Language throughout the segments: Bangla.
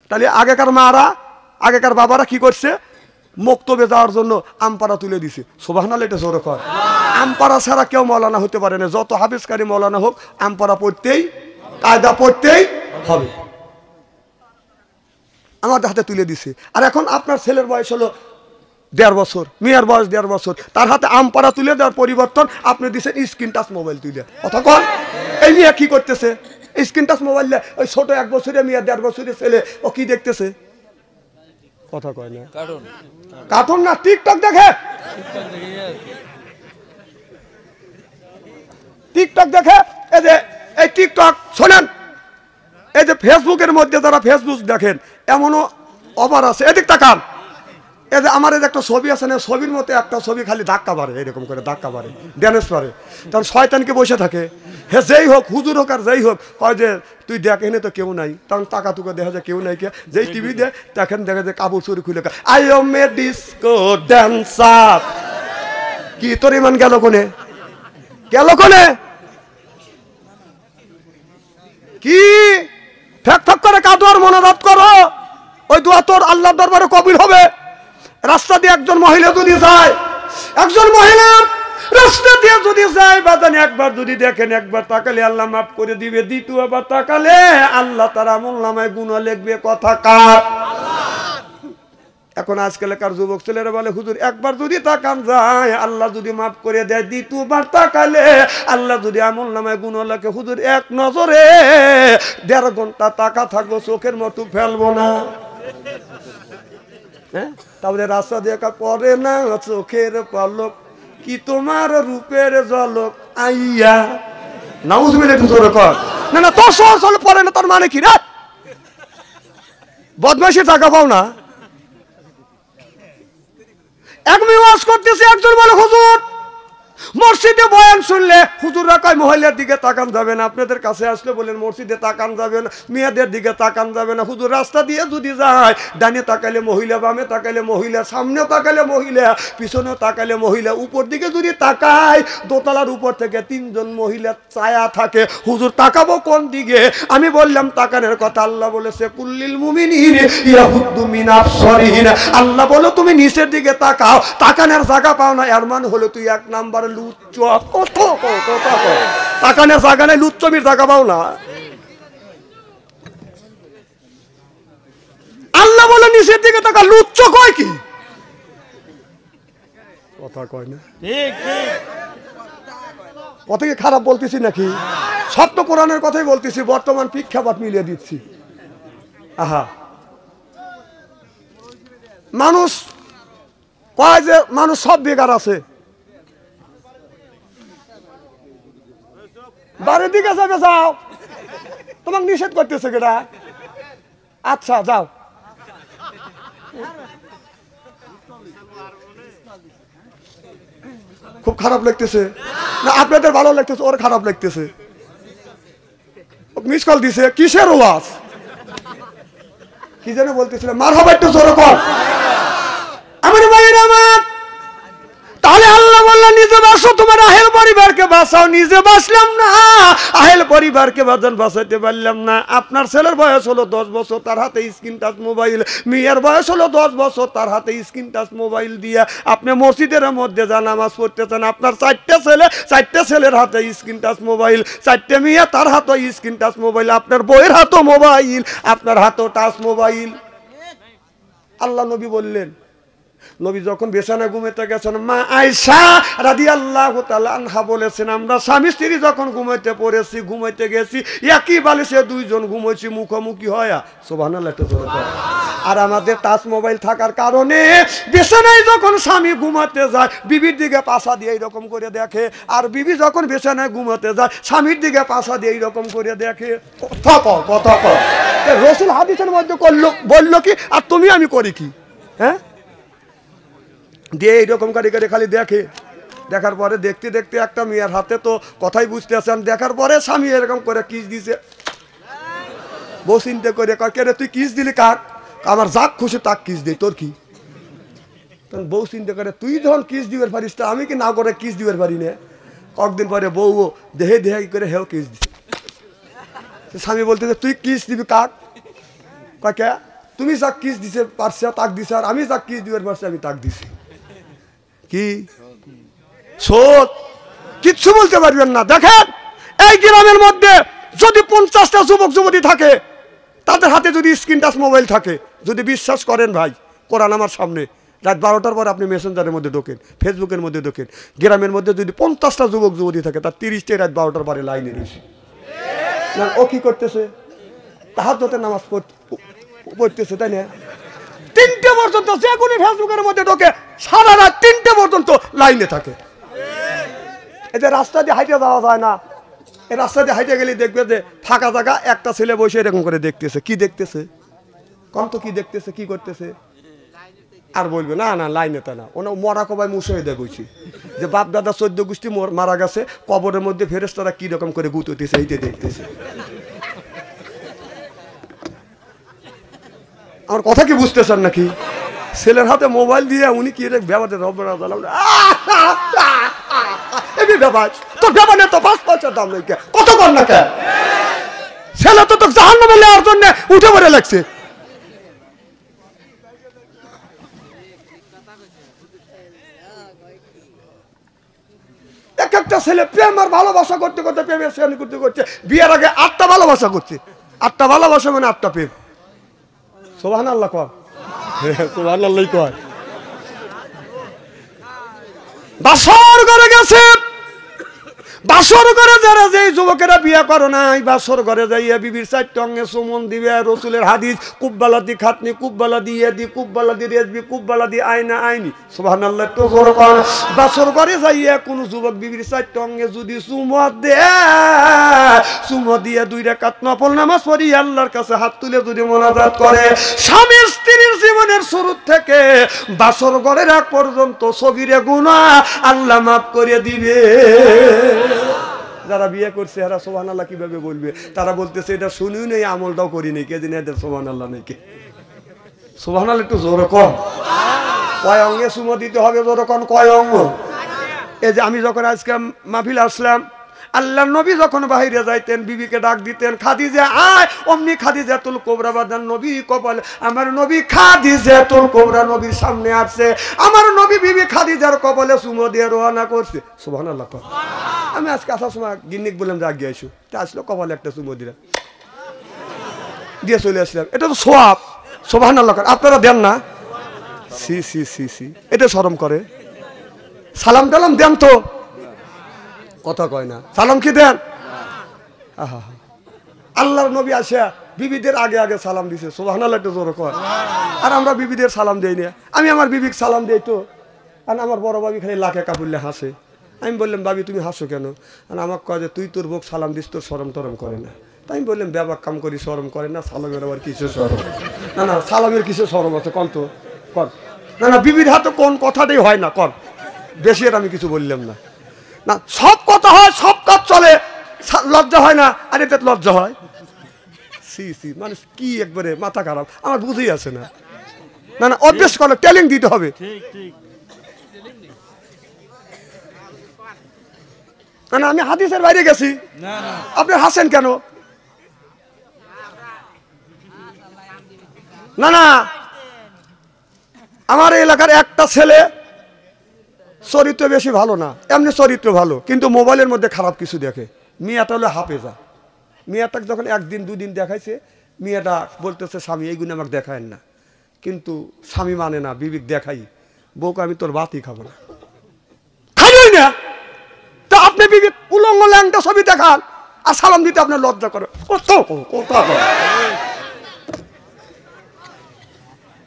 তাহলে আগেকার মারা আগেকার বাবারা কি করছে মক্তবে যাওয়ার জন্য আমপারা তুলে দিছে সুবহানাল্লাহ এটা জোরে কর আমপারা ছাড়া কেউ মৌলানা হতে পারে না যত হাফেজকারী মৌলানা হোক আমপারা পড়তেই কায়দা পড়তেই হবে আমাদের হাতে তুলে দিছে আর এখন আপনার ছেলের বয়স হলো 1.5 বছর মেয়ের বয়স 1.5 বছর তার হাতে আমপারা তুলে দেওয়ার পরিবর্তন আপনি দিচ্ছেন স্ক্রিন টাচ মোবাইল তুলে কতক্ষণ এই মেয়ে কি করতেছে স্ক্রিন টাচ মোবাইল ওই ছোট 1 বছরের মেয়ে 1.5 বছরের ছেলে ও কি দেখতেছে কথা কয় না কার্টুন না টিকটক দেখে টিকটক দেখে এই যে এই টিকটক শোনেন এই যে ফেসবুকের মধ্যে যারা ফেসবুক দেখেন এমনও অফার আছে এদিক তাকান এই যে আমার এই যে একটা ছবি আছে না ছবির মতো একটা ছবি খালি ধাক্কা মারে এরকম করে ধাক্কা মারে ড্যামেজ করে তখন শয়তানকে বসে থাকে হে যেই হোক হুজুর হোক আর যেই হোক কয় যে তুই দেখ এনে তো কেউ নাই তখন টাকা টুকা দেখা যায় কেউ নাই কে যেই টিভি দেয় তখন দেখা যায় কাপড় চুরি খুলে I M A disco dancer কি তোর ইমান গেল কোনে কি ফেক ফেক করে কাঁদো আর মনোরথ করো ওই দোয়া তোর আল্লাহর দরবারে কবুল হবে রাস্তা দিয়ে একজন মহিলা যদি যায় রাস্তা দিয়ে যদি যায় বাদান একবার যদি দেখেন একবার তাকালে আল্লাহ মাফ করে দিবে দ্বিতীয়বার তাকালে আল্লাহ তার আমলনামায় গুনাহ লিখবে কথা কার এখন আজকালকার যুবক ছেলেরা বলে হুজুর একবার যদি তাকান যায় আল্লাহ যদি মাফ করে দেয় দ্বিতীয়বার তাকালে আল্লাহ যদি আমলনামায় গুনাহ লেখে হুজুর এক নজরে 1.5 ঘন্টা তাকা থাকবো চোখের মতো ফেলবো না হ্যাঁ তাহলে রাস্তা দেখা পড়ে না চোখের পলক কি তোমার রূপের ঝলক আইয়া নাউজুবিল্লাহ একটু জোরে কর না তোর সহজ পড়ে না তোর মানে কি রে বদমাইশি টাকা পাও না এক মেয়ে ওয়াজ করতেছে একজন বলে হুজুর মসজিদে বয়ান শুনলে হুজুররা কয় মহিলার দিকে তাকান যাবে না আপনাদের কাছে আসলে বলেন মসজিদে তাকান যাবে না মেয়েদের দিকে তাকান যাবে না হুজুর রাস্তা দিয়ে যদি যায় ডানে তাকালে মহিলা বামে তাকালে মহিলা সামনে তাকালে মহিলা পিছনে তাকালে মহিলা উপর দিকে যদি তাকায় দোতলার উপর থেকে 3 জন মহিলা ছায়া থাকে হুজুর তাকাবো কোন দিকে আমি বললাম তাকানোর কথা আল্লাহ বলেছে কুল্লিল মুমিনিনা ইয়াহুদ্দু মিন আবসারিহিম আল্লাহ বলে তুমি নিচের দিকে তাকাও তাকানোর জায়গা পাও না এর মানে হলো তুই এক নাম্বার লুচ্চ কত তাকানোর জায়গা নাই লুচ্চমির জায়গা পাও না আল্লাহ বলে নিচের দিকে তাকা লুচ্চ কয় কি কথা কয় না ঠিক কথা কি খারাপ বলতেছি নাকি সব তো কোরআনের কথাই বলতেছি বর্তমান প্রেক্ষাপট মিলিয়ে দিচ্ছি আহা মানুষ কয় যে মানুষ সব বেকার আছে বাড়ির দিকে যাবে যাও তোমাকে নিষেধ করতেছে কেটা আচ্ছা যাও খুব খারাপ লাগতেছে না আপনাদের ভালো লাগতেছে ওর খারাপ লাগতেছে মিস কল দিছে কিসের ওয়াজ কি যেন বলতেছিল মারহাবা একটু জোরে কর আমার ভাইয়েরা আমার তাহলে আল্লাহ বললেন নিজে বাঁচো তোমার আহেল পরিবারকে বাঁচাও নিজে বাঁচলাম না আহেল পরিবারকে বাঁচাইতে পারলাম না আপনার ছেলের বয়স হলো 10 বছর তার হাতে স্ক্রিন টাচ মোবাইল মেয়ের বয়স হলো 10 বছর তার হাতে স্ক্রিন টাচ মোবাইল দিয়ে আপনি মসজিদের মধ্যে যা নামাজ পড়তেছেন আপনার 4টে ছেলের হাতে স্ক্রিন টাচ মোবাইল 4টে মেয়ে তার হাতে স্ক্রিন টাচ মোবাইল আপনার বউয়ের হাতে মোবাইল আপনার হাতে টাচ মোবাইল আল্লাহ নবী বললেন নবী যখন বিছানায় ঘুমাতে গেছেন মা আয়েশা রাদিয়াল্লাহু তাআলা আনহা বলেছেন আমরা স্বামী স্ত্রী যখন ঘুমাইতে গেছি একই বালিশে 2 জন ঘুমাইছি মুখোমুখি হয়া সুবহানাল্লাহ আর আমাদের টাচ মোবাইল থাকার কারণে বিছানায় যখন স্বামী ঘুমাতে যায় বিবির দিকে পাছা দিয়ে এরকম করে দেখে আর বিবি যখন বিছানায় ঘুমাতে যায় স্বামীর দিকে পাছা দিয়ে এরকম করে দেখে কথা কও রাসূল হাদিসের মধ্যে বলল কি আর তুমি আমি করি কি হ্যাঁ দিয়ে এইরকম করে খালি দেখে দেখার পরে দেখতে দেখতে একটা মেয়ের হাতে তো কথাই বুঝতে আসেন দেখার পরে স্বামী এরকম করে কিস দিছে বউ চিন্তা করে কে তুই কিস দিলি কাক আমার যাক খুশি তাক কিস দিই তোর কি তখন বউ চিন্তা করে তুই যখন কিস দিবার পারিস তা আমি কি না করে কিস দিবার পারি না কয়েকদিন পরে বউ দেহে করে হেও কিস দিছে স্বামী বলতেছে তুই কিস দিবি কাক কাকে তুমি যাক কিস দিছে পারছে তাক দিছে, আর আমি যাক কিস দিবার পারছি আমি তাক দিছি। কি সত কিচ্ছু বলতে পারবেন না। দেখেন এই গ্রামের মধ্যে যদি 50টা যুবক যুবতী থাকে, তাদের হাতে যদি স্ক্রিন টাচ মোবাইল থাকে, যদি বিশ্বাস করেন ভাই, কোরআন আমার সামনে, রাত 12টার পর আপনি মেসেঞ্জারের মধ্যে ঢোকেন, ফেসবুকের মধ্যে ঢোকেন, গ্রামের মধ্যে যদি 50টা যুবক যুবতী থাকে, তার 30টাই রাত 12টার পরে লাইনে রয়েছে। ও কি করতেছে? তাহাজ্জুদের নামাজ পড়তেছে, তাই না? 3টে পর্যন্ত যে কোনো ফেসবুকের মধ্যে ঢোকে, সারা রাত 3টে পর্যন্ত লাইনে থাকে। এই যে রাস্তা দিয়ে হাইটে যাওয়া যায় না, এই রাস্তা দিয়ে হাইটে গেলে দেখবে যে ফাঁকা জায়গা একটা ছেলে বসে এরকম করে দেখতেছে। কি দেখতেছে? কম তো কি দেখতেছে, কি করতেছে? আর বলবে না না লাইনে তা না, ওনা মরা কবাই মুশাহিদা কইছি যে বাপ দাদা 14 গোষ্ঠী মারা গেছে, কবরের মধ্যে ফেরেশতারা কি রকম করে গুততেছে এইটা দেখতেছে। আমার কথা কি বুঝতেছেন নাকি? ছেলের হাতে মোবাইল দিয়ে উনি কি ব্যাপারে রব্বানা জালাম তোর ব্যাপারে তো 5 পয়সার দাম নেই, কত কর না কে? ছেলে তো তোর জাহান্নামে নেওয়ার জন্য উঠে পড়ে লাগছে। এক একটা ছেলে প্রেম আর ভালোবাসা করতে করতে, প্রেমের শ্রেণী করতে করতে বিয়ের আগে 8টা ভালোবাসা করছে। 8টা ভালোবাসা মানে 8টা প্রেম। সুবহানাল্লাহ কর, সুবহানাল্লাহ কর। বাসর ঘরে গেছে, বাসর ঘরে যারা যে যুবকেরা বিয়ে করো নাই, বাসর ঘরে যাইয়া বিবির 4 অঙ্গে চুমন দিবে। রসুলের হাদিস, কুব্বালা দি খাতনি, কুব্বালা দি এদি, কুব্বালা দি রেজবি, কুব্বালা দি আইনা আইনি। সুবহানাল্লাহ তো জোরে কর। বাসর ঘরে যাইয়া কোন যুবক বিবির 4 অঙ্গে যদি চুমো দেয়, চুমো দিয়ে 2 রাকাত নফল নামাজ পড়ি আল্লাহর কাছে হাত তুলে যদি মোনাজাত করে, স্বামী স্ত্রীর জীবনের শুরু থেকে বাসর ঘরের আগ পর্যন্ত সগীরে গুনাহ আল্লাহ মাফ করে দিবে। যারা বিয়ে করছে এরা সুবহানাল্লাহ কিভাবে বলবে? তারা বলতেছে এটা শুনিও নেই, আমলটাও করি নেই, কে জানে এদের সুবহানাল্লাহ নেই কে? সুবহানাল্লাহ একটু জোরে কম। কয় অঙ্গে চুমো দিতে হবে জোরে কম, কয় অঙ্গ? এই যে আমি যখন আজকে মাহফিল আসলাম, আল্লাহর নবী যখন বাইরে যাইতেন বিবিকে ডাক দিতেন, খাদিজা আয়, অমনি খাদিজাতুল কুবরা বাদান নবী কপাল, আমার নবী খাদিজাতুল কুবরা নবীর সামনে আসছে, আমার নবী বিবি খাদিজার কপালে চুমো দিয়ে রওনা করছে। সুবহানাল্লাহ। আমি আজকে আসার সময় গিন্নিক বললাম যে আগে আইসো, তা আসলো কপালে একটা চুমো দিলাম, দিয়ে চলে আসলাম। এটা তো সওয়াব। সুবহানাল্লাহ। আপনারা দেন না? সি সি সি সি, এটা শরম করে। সালাম টালাম দেন তো, কথা কয় না। সালাম কি দেন? আল্লাহর নবী আসে বিবিদের আগে আগে সালাম দিছে। সুবহানাল্লাহ একটু জোরে কর। আর আমরা বিবিদের সালাম দেই না। আমি আমার বিবিকে সালাম দেই তো, আর আমার বড় ভাবি খালি লাখে কাপুরলে হাসে। আমি বললাম ভাবি তুমি হাসো কেন? আর আমাকে কয় যে তুই তোর বউক সালাম দিস, তোর শরম টরম করে না। তাই আমি বললাম ব্যাপার কাম করি, শরম করে না, সালামের আবার কিছু শরম? না না, সালামের কিছু শরম আছে, কন তো কর। না না, বিবির হাতে কোন কথাটাই হয় না, কর। বেশি আর আমি কিছু বললাম না। না, সব কথা হয়, সব কাজ চলে, লজ্জা হয় না? আর এতে লজ্জা হয়? সি সি, মানুষ কি একবারে মাথা খারাপ, আমার বুঝেই আছে না। না না, অভ্যেস করে ট্রেনিং দিতে হবে। না না, আমি হাদিসের বাইরে গেছি, আপনি হাসেন কেন? না না, আমার এলাকার একটা ছেলে চরিত্র বেশি ভালো না, এমনি চরিত্র ভালো, কিন্তু মোবাইলের মধ্যে খারাপ কিছু দেখে। মেয়েটা হলো হাফেজা। মেয়েটাকে যখন 1 দিন 2 দিন দেখাইছে, মেয়েটা বলতেছে স্বামী এইগুলো আমাকে দেখায় না, কিন্তু স্বামী মানে না, বিবিক দেখাই। বউকে আমি তোর ভাতই খাবো না, খাইই না। তা আপনি বিবি উলঙ্গ ল্যাংটা ছবি দেখান, আর সালাম দিতে আপনার লজ্জা করে।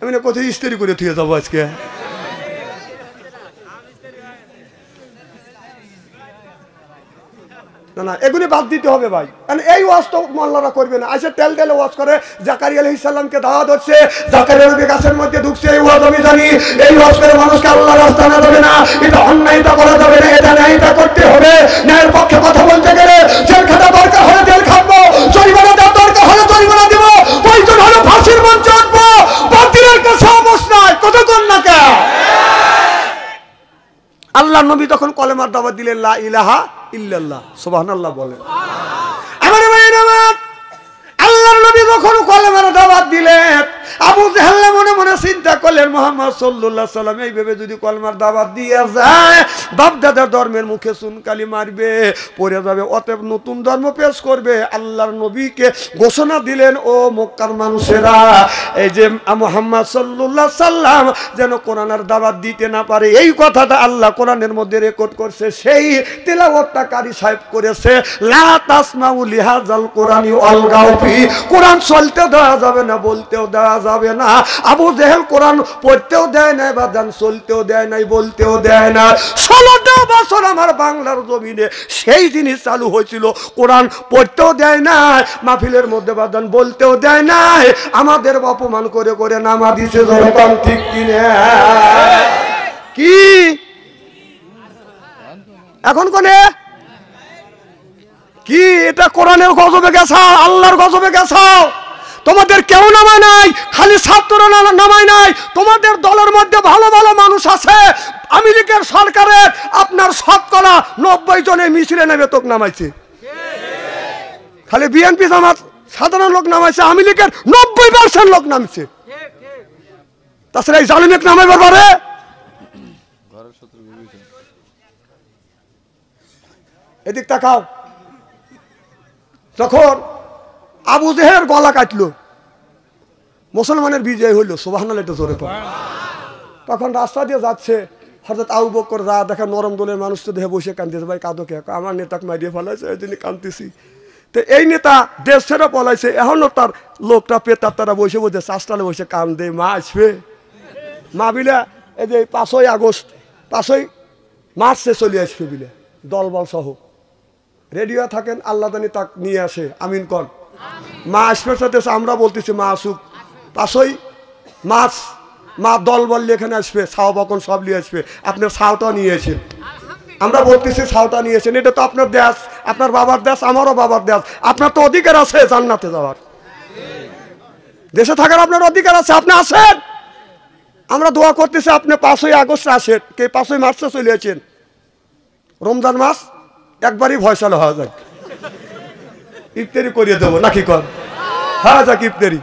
আমি না কোথায় ইস্তেরি করে থুয়ে যাবো আজকে। না না, এগুলি বাদ দিতে হবে ভাই। কারণ এই ওয়াজ তো মোল্লারা করবে না। আইসে তেল তেলে ওয়াজ করে, জাকারিয়া আলাইহিস সালামকে দাওয়াত হচ্ছে, জাকারিয়া নবী গাছের মধ্যে ঢুকছে, এই ওয়াজ আমি জানি। এই ওয়াজ করে মানুষকে আল্লাহর রাস্তা না যাবে না, এটা অন্যায়টা করা যাবে না, এটা ন্যায়টা করতে হবে। ন্যায়ের পক্ষে কথা বলতে গেলে জেল খাটা দরকার হলে জেল খাটবো, জরিমানা দেওয়ার দরকার হলে জরিমানা দেব, প্রয়োজন হলে ফাঁসির মঞ্চে উঠবো। বাতিলের কাছে অবস্থায় কতক্ষণ না কে? আল্লাহ নবী তখন কলেমার দাওয়াত দিলেন, লা ইলাহা ইল্লাল্লাহ, সুবহানাল্লাহ বলেন। আমার ভাইয়েরা, আল্লাহর নবী যখন কলেমার দাওয়াত দিলেন, আবু আবু জেহেল মনে মনে চিন্তা করলেন মুহাম্মদ সাল্লাল্লাহু আলাইহি সাল্লাম এইভাবে যদি কলমার দাওয়াত দিয়ে যায় বাপ দাদার ধর্মের মুখে চুনকালি মারবে, পড়ে যাবে, অতএব নতুন ধর্ম পেশ করবে। আল্লাহর নবীকে ঘোষণা দিলেন, ও মক্কার মানুষেরা, এই যে মুহাম্মদ সাল্লাল্লাহু আলাইহি সাল্লাম যেন কোরআনের দাওয়াত দিতে না পারে, এই কথাটা আল্লাহ কোরআনের মধ্যে রেকর্ড করছে, সেই তেলাওয়াতটা কারি সাহেব করেছে, লা তাসমাউ লিহাযাল কোরআনি ওয়ালগাউ ফি, কোরআন চলতে দেওয়া যাবে না, বলতেও দেওয়া যাবে না। আবু জেহেল কোরআন পড়তেও দেয় নাই, বাজান চলতেও দেয় নাই, বলতেও দেয় না। 16টা বছর আমার বাংলার জমিনে সেই জিনিস চালু হয়েছিল, কোরআন পড়তেও দেয় না, মাহফিলের মধ্যে বাজান বলতেও দেয় না, আমাদের অপমান করে করে নামা দিছে। জনগণ ঠিক কিনা? কি এখন কোনে কি এটা কোরআনের গজবে গেছাও, আল্লাহর গজবে গেছাও। তোমাদের কেউ নামায় নাই, খালি ছাত্ররা নামায় নাই, তোমাদের দলের মধ্যে ভালো ভালো মানুষ আছে। আমেরিকার সরকারের আপনার 90 জনে মিছিলে নেবে তোক নামাইছে, খালি বিএনপি জামাত সাধারণ লোক নামাইছে, আমেরিকার 90% লোক নামছে। তাছাড়া এই জালিমেক নামাইবার পারে? এদিক তাকাও। যখন আবু জেহেলের গলা কাটলো, মুসলমানের বিজয় হইল, সুবহানাল্লাহ এটা জোরে পড়ে, তখন রাস্তা দিয়ে যাচ্ছে হযরত আবু বকর, যা দেখা নরম দলের মানুষ তো দেখে বসে কাঁদতেছে, ভাই কাঁদো কে? আমার নেতাকে মারিয়ে ফেলাইছে, এই জন্য কাঁদতেছি। তো এই নেতা দেশ ছেড়ে পলাইছে, এখনো তার লোকটা পেতার তারা বসে বসে চাষটালে বসে কান্দে, মা আসবে, মা বিলে এই যে 5ই আগস্ট 5ই মার্চে চলে আসবে বিলে দলবল সহ রেডিও থাকেন, আল্লাহ জানি তাক নিয়ে আসে, আমিন কন। মা আসবে সাথে আমরা বলতেছি মা আসুক, 5ই মার্চ মা দল বললে এখানে আসবে, ছাও বকন সব নিয়ে আসবে, আপনার ছাওটাও নিয়েছেন, আমরা বলতেছি ছাওটা নিয়েছেন, এটা তো আপনার দেশ, আপনার বাবার দেশ, আমারও বাবার দেশ, আপনার তো অধিকার আছে জান্নাতে যাওয়ার, দেশে থাকার আপনার অধিকার আছে, আপনি আসেন। আমরা দোয়া করতেছি আপনি 5ই আগস্ট আসেন, কে 5ই মার্চে চলে আসেন, রমজান মাস একবারই ফয়সালা হওয়া যাক, ইফতারি করিয়ে দেবো নাকি কর, হ্যাঁ যাক ইফতারি।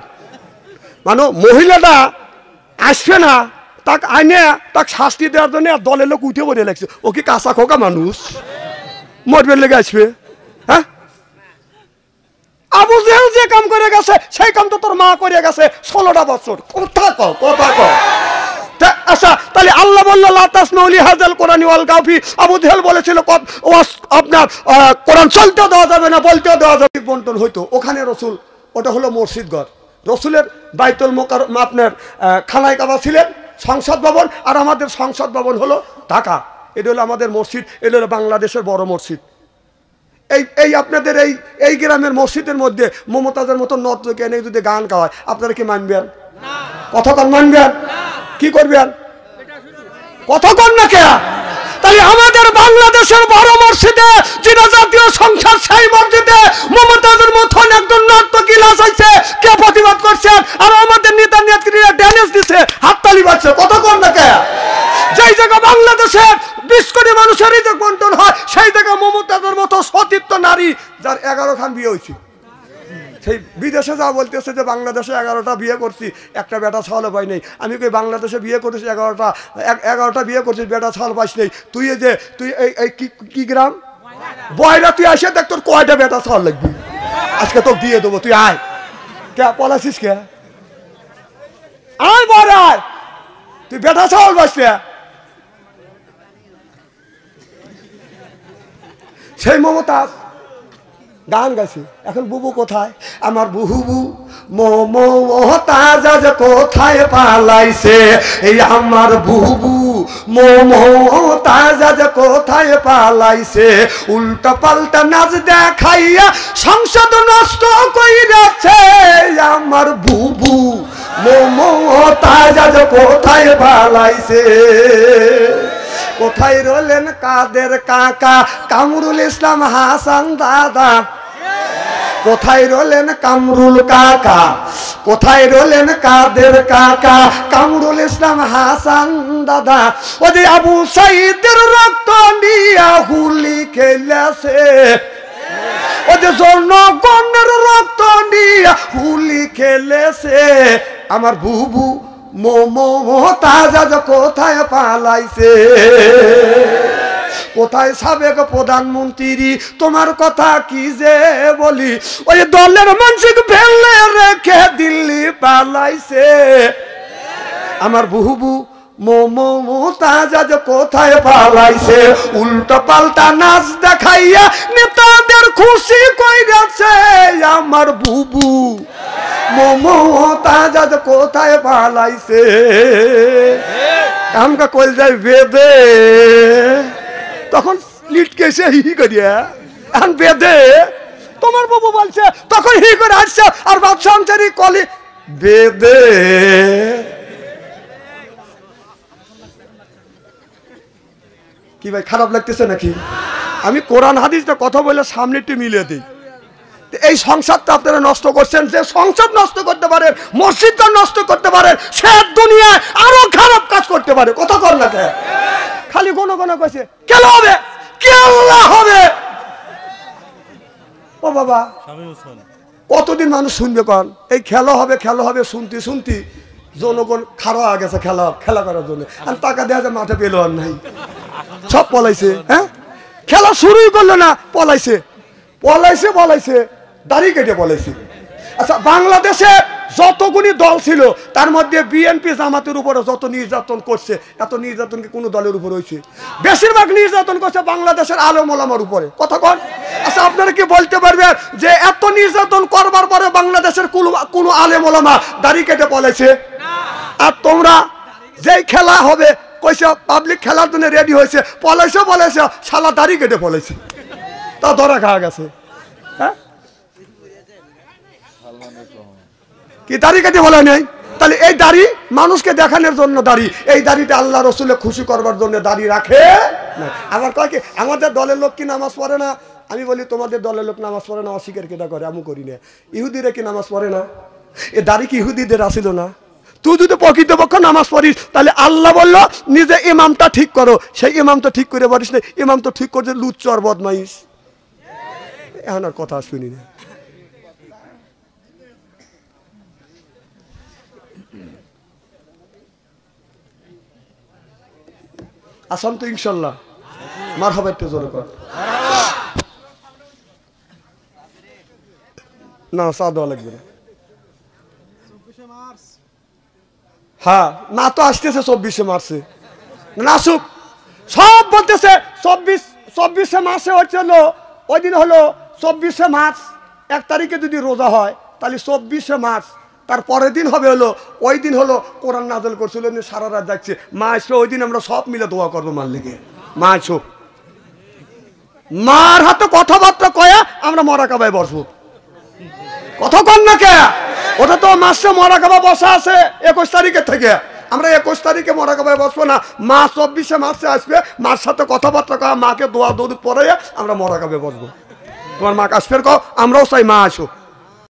মানে মহিলাটা আসবে না, তাকে আইনে তাকে শাস্তি দেওয়ার জন্য দলের লোক উঠে পড়ে লাগছে, ও কি কাঁচা খোকা মানুষ, মরবের লেগে আসবে? হ্যাঁ, আবু জেহেল যে কাম করে গেছে সেই কাম তো তোর মা করে গেছে 16টা বছর। কথা কও, কথা কও। আচ্ছা, তাহলে আল্লাহ বললো লা তাসমাউ লিহাযাল কোরআনি ওয়ালগাউ ফি, আবু জেহেল বলেছিল আপনার কোরআন চলতেও দেওয়া যাবে না, বলতেও দেওয়া যাবে। বন্টন হইতো ওখানে রসুল, ওটা হলো মসজিদ ঘর, রসুলের বাইতুল মুকাররম আপনার খানায় কাবা ছিলেন, সংসদ ভবন, আর আমাদের সংসদ ভবন হলো ঢাকা, এটা হলো আমাদের মসজিদ, এটা হলো বাংলাদেশের বড় মসজিদ। এই আপনাদের এই গ্রামের মসজিদের মধ্যে মমতাজের মতো নর্তকে এনে যদি গান গাওয়ায় আপনারা কি মানবেন? কতক্ষণ মানবেন? কি করবেন? কতক্ষণ না কে? তাহলে আমাদের বাংলাদেশের বড় মসজিদে যেটা জাতীয় সংসদ, সেই মসজিদে মমতাজের মতন একজন নর্তকী লাগাইছে, কে প্রতিবাদ করছে? আর আমাদের নেতা নেত্রীরা ড্যামেজ দিচ্ছে, হাততালি বাজছে, কতক্ষণ না কে? যেই জায়গা বাংলাদেশের 20 কোটি মানুষের হৃদয় বন্টন হয়, সেই জায়গা মমতাজের মতো সতীর্থ নারী যার 11 খান বিয়ে হয়েছে, সেই বিদেশে যা বলতেছে যে বাংলাদেশে 11টা বিয়ে করছি, একটা বেটা ছাওয়াল পাই নেই। আমি কই বাংলাদেশে বিয়ে করেছি 11টা বিয়ে করছিস, বেটা ছাওয়াল পাইস নেই, তুই এই কি গ্রাম বয়রা, তুই আসে দেখ তোর কয়টা বেটা ছাওয়াল লাগবি, আজকে তোকে দিয়ে দেবো, তুই আয়। কে পলাছিস কে? আয় বড় আয়, তুই বেটা ছাওয়াল পাইস না। সেই মমতাজ গান গাইছে, এখন বুবু কোথায়? আমার বুবু মমতাজ আজ কোথায় পালাইছে, এই আমার বুবু মমতাজ আজ কোথায় পালাইছে, উল্টা পাল্টা নাচ দেখাইয়া সংসদ নষ্ট কইরাছে, আমার বুবু মমতাজ আজ কোথায় পালাইছে। কোথায় রলেন কাদের কাকা কামরুল ইসলাম হাসান দাদা, কোথায় রলেন কামরুল কাকা, কোথায় রলেন কাদের কাকা কামরুল ইসলাম হাসান দাদা, ওই আবু সাইদের রক্ত নিয়া হুলি খেলেছে, ওই জনগণের রক্ত নিয়া হুলি খেলেছে, আমার বুবু মমতাজ আজ কোথায় পালাইছে, কোথায় সাবেক প্রধানমন্ত্রী, তোমার কথা কি যে বলি, ওই দলের মানুষকে ফেলে রেখে দিল্লি পালাইছে। আমার বুবু মমতাজ আজ কোথায় পালাইছে, উল্টো পাল্টা নাচ দেখাইয়া নেতাদের খুশি কইরাছে। আমার বুবু মমতাজ আজ কোথায় পালাইছে, আমকা কইল যায় বেদে, তখন লিটকে এসে হি করিয়া এখন বেদে তোমার বাবু বলছে, তখন হি করে আসছে আর বাদশাহ আনসারি কলি বেদে। কি ভাই খারাপ লাগতেছে নাকি? আমি কোরআন হাদিসটা কথা বলে সামনে একটু মিলিয়ে দিই। এই সংসারটা আপনারা নষ্ট করছেন, যে সংসার নষ্ট করতে পারেন, মসজিদটা নষ্ট করতে পারেন, সে দুনিয়ায় আরো খারাপ কাজ করতে পারে। কথা কর না কে? খালি কোনো কোনো কইছে কেন হবে, কেল্লা হবে। ও বাবা কতদিন মানুষ শুনবে কন? এই খেলা হবে খেলা হবে শুনতে শুনতে জনগণ খারাপ হয়ে গেছে খেলা খেলা করার জন্য। আর টাকা দেওয়া যায় মাঠে পেলো আর নাই, সব পলাইছে। হ্যাঁ খেলা শুরুই করলো না, পলাইছে পলাইছে পলাইছে, দাড়ি কেটে পলাইছে। আচ্ছা বাংলাদেশে যতগুলি দল ছিল তার মধ্যে বিএনপি জামাতের উপরে যত নির্যাতন করছে, এত নির্যাতন কি কোনো দলের উপর হয়েছে? বেশিরভাগ নির্যাতন করছে বাংলাদেশের আলেম ওলামার উপরে। কথা কন? আচ্ছা আপনারা কি বলতে পারবেন যে এত নির্যাতন করবার পরে বাংলাদেশের কোনো আলেম ওলামা দাড়ি কেটে পলাইছে? আর তোমরা যেই খেলা হবে কইছে পাবলিক খেলার জন্য রেডি হয়েছে, পলাইছে পলাইছে, শালা দাড়ি কেটে পলাইছে, তা ধরা খাওয়া গেছে। হ্যাঁ কি দাড়ি কেটে বলা নেই? তাহলে এই দাড়ি মানুষকে দেখানোর জন্য দাড়ি, এই দাড়িটা আল্লাহ রসুলে খুশি করবার জন্য দাড়ি রাখে না। আবার কয় কি আমাদের দলের লোক কি নামাজ পড়ে না? আমি বলি তোমাদের দলের লোক নামাজ পড়ে না, অস্বীকার কেটা করে? আমি করি না। ইহুদিরা কি নামাজ পড়ে না? এ দাড়ি কি ইহুদিদের আসিল না? তুই যদি প্রকৃতপক্ষ নামাজ পড়িস তাহলে আল্লাহ বললো নিজে ইমামটা ঠিক করো, সেই ইমাম তো ঠিক করে পারিস না, ইমাম তো ঠিক করছে লুচ্চর বদমাইশ। এখন আর কথা শুনি না। আসাম তো ইনশাল্লাহ মারহাবা, একটু জোরে কর না, চা দেওয়া লাগবে না। হ্যাঁ না তো আসতেছে 24শে মার্চে, নাসুক সব বলতেছে 24শে মার্চে হচ্ছে ওই দিন হলো 24শে মার্চ। 1 তারিখে যদি রোজা হয় তাহলে 24শে মার্চ, তার পরের দিন হবে হলো ওই দিন হলো কোরআন নাযিল করছিল, সারা রাত যাচ্ছে। মা আসবে ওই দিন আমরা সব মিলে দোয়া করবো মার লিগে। মা আসো, মার হাতে কথাবার্তা কয়া আমরা মরাকাবায় বসবো। কথা কন না কে? ওটা তো মাসে মরাকাবা বসা আছে 21 তারিখের থেকে। আমরা 21 তারিখে মরাকাবায় বসবো না, মা 24শে মার্চে আসবে, মার সাথে কথাবার্তা কয়া, মাকে দোয়া দৌড় পরে আমরা মরাকাবায় বসবো। তোমার মা আসবে কও, আমরাও চাই মা আসো।